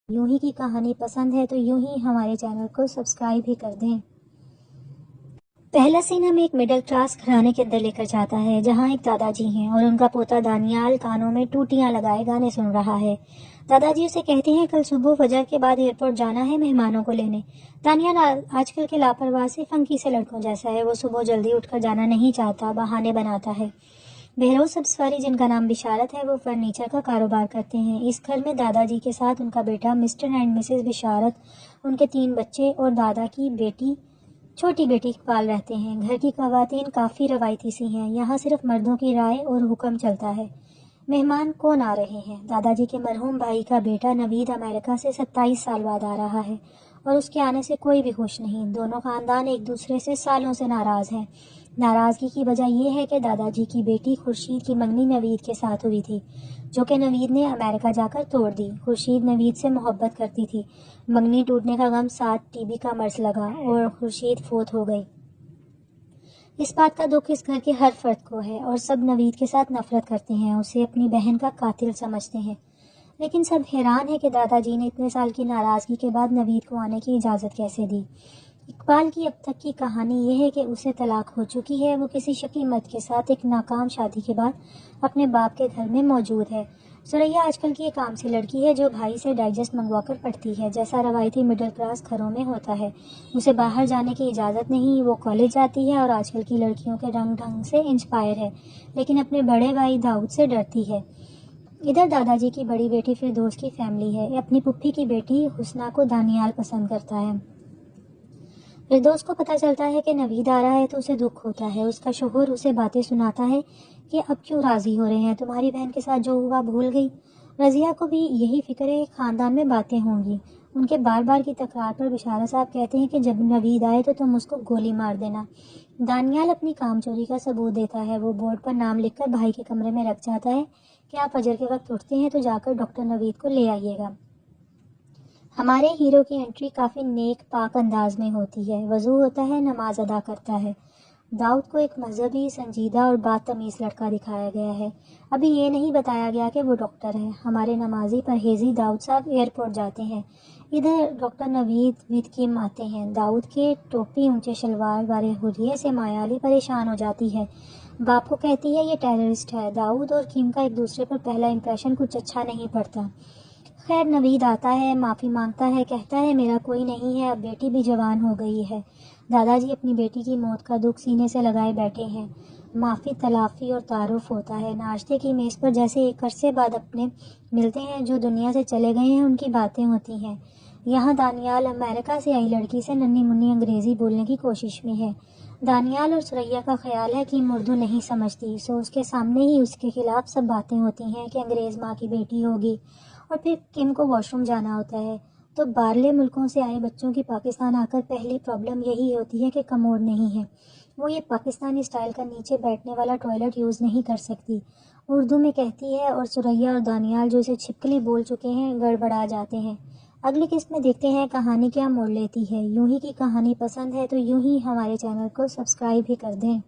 यूं ही की कहानी पसंद है तो यूं ही हमारे चैनल को सब्सक्राइब भी कर दें। पहला सीन हमें एक मिडिल क्लास घराने के अंदर लेकर जाता है, जहां एक दादाजी हैं और उनका पोता दानियाल कानों में टूटियां लगाए गाने सुन रहा है। दादाजी उसे कहते हैं कल सुबह फजर के बाद एयरपोर्ट जाना है मेहमानों को लेने। दानियाल आजकल के लापरवाह से फंकी से लड़कों जैसा है। वो सुबह जल्दी उठकर जाना नहीं चाहता, बहाने बनाता है। बहरोज सब्सवारी, जिनका नाम बिशारत है, वो फर्नीचर का कारोबार करते हैं। इस घर में दादाजी के साथ उनका बेटा मिस्टर एंड मिसेस बिशारत, उनके 3 बच्चे और दादा की बेटी, छोटी बेटी इकबाल रहते हैं। घर की ख़वातीन काफ़ी रवायती सी हैं। यहाँ सिर्फ मर्दों की राय और हुक्म चलता है। मेहमान कौन आ रहे हैं? दादाजी के मरहूम भाई का बेटा नवीद अमेरिका से 27 साल बाद आ रहा है और उसके आने से कोई भी खुश नहीं। दोनों खानदान एक दूसरे से सालों से नाराज़ हैं। नाराज़गी की वजह यह है कि दादाजी की बेटी खुर्शीद की मंगनी नवीद के साथ हुई थी, जो कि नवीद ने अमेरिका जाकर तोड़ दी। खुर्शीद नवीद से मोहब्बत करती थी। मंगनी टूटने का गम, साथ टीबी का मर्ज लगा और खुर्शीद फोत हो गई। इस बात का दुख इस घर के हर फर्द को है और सब नवीद के साथ नफरत करते हैं, उसे अपनी बहन का कातिल समझते हैं। लेकिन सब हैरान है कि दादाजी ने इतने साल की नाराज़गी के बाद नवीद को आने की इजाज़त कैसे दी। इकबाल की अब तक की कहानी यह है कि उसे तलाक हो चुकी है। वो किसी शकी मर्द के साथ एक नाकाम शादी के बाद अपने बाप के घर में मौजूद है। सुरैया आजकल की एक आम सी लड़की है जो भाई से डाइजेस्ट मंगवा कर पढ़ती है, जैसा रवायती मिडिल क्लास घरों में होता है। उसे बाहर जाने की इजाज़त नहीं, वो कॉलेज जाती है और आजकल की लड़कियों के रंग ढंग से इंस्पायर है, लेकिन अपने बड़े भाई दाऊद से डरती है। इधर दादाजी की बड़ी बेटी फिरदौस की फैमिली है। अपनी पुप्पी की बेटी हुस्ना को दानियाल पसंद करता है। फिरदौस को पता चलता है कि नवीद आ रहा है तो उसे दुख होता है। उसका शोहर उसे बातें सुनाता है कि अब क्यों राजी हो रहे हैं, तुम्हारी बहन के साथ जो हुआ भूल गई। रजिया को भी यही फिक्र है, खानदान में बातें होंगी। उनके बार बार की तकरार पर बिशारा साहब कहते हैं कि जब नवीद आए तो तुम उसको गोली मार देना। दानियाल अपनी कामचोरी का सबूत देता है। वो बोर्ड पर नाम लिखकर भाई के कमरे में रख जाता है कि आप फजर के वक्त उठते हैं तो जाकर डॉक्टर नवीद को ले आइएगा। हमारे हीरो की एंट्री काफ़ी नेक पाक अंदाज में होती है। वज़ू होता है, नमाज अदा करता है। दाऊद को एक मजहबी, संजीदा और बातमीज़ लड़का दिखाया गया है। अभी ये नहीं बताया गया कि वो डॉक्टर है। हमारे नमाजी परहेजी दाऊद साहब एयरपोर्ट जाते हैं। इधर डॉक्टर नवीद विद किम आते हैं। दाऊद के टोपी ऊंचे शलवार वाले हुलिये से मायाली परेशान हो जाती है। बाप को कहती है ये टेररिस्ट है। दाऊद और किम का एक दूसरे पर पहला इंप्रेशन कुछ अच्छा नहीं पड़ता। खैर, नवीद आता है, माफ़ी मांगता है, कहता है मेरा कोई नहीं है, अब बेटी भी जवान हो गई है। दादाजी अपनी बेटी की मौत का दुख सीने से लगाए बैठे हैं। माफ़ी, तलाफ़ी और तारुफ होता है। नाश्ते की मेज़ पर जैसे एक अरसे बाद अपने मिलते हैं जो दुनिया से चले गए हैं, उनकी बातें होती हैं। यहाँ दानियाल अमेरिका से आई लड़की से नन्ही मुन्नी अंग्रेज़ी बोलने की कोशिश में है। दानियाल और सुरैया का ख्याल है कि उर्दू नहीं समझती, सो उसके सामने ही उसके खिलाफ सब बातें होती हैं कि अंग्रेज़ माँ की बेटी होगी। और फिर किम को वॉशरूम जाना होता है तो बाहरले मुल्कों से आए बच्चों की पाकिस्तान आकर पहली प्रॉब्लम यही होती है कि कमोड नहीं है। वो ये पाकिस्तानी स्टाइल का नीचे बैठने वाला टॉयलेट यूज़ नहीं कर सकती। उर्दू में कहती है और सुरैया और दानियाल जो इसे छिपकली बोल चुके हैं गड़बड़ा जाते हैं। अगली किस्त में देखते हैं कहानी क्या मोड़ लेती है। यूं ही की कहानी पसंद है तो यूं ही हमारे चैनल को सब्सक्राइब भी कर दें।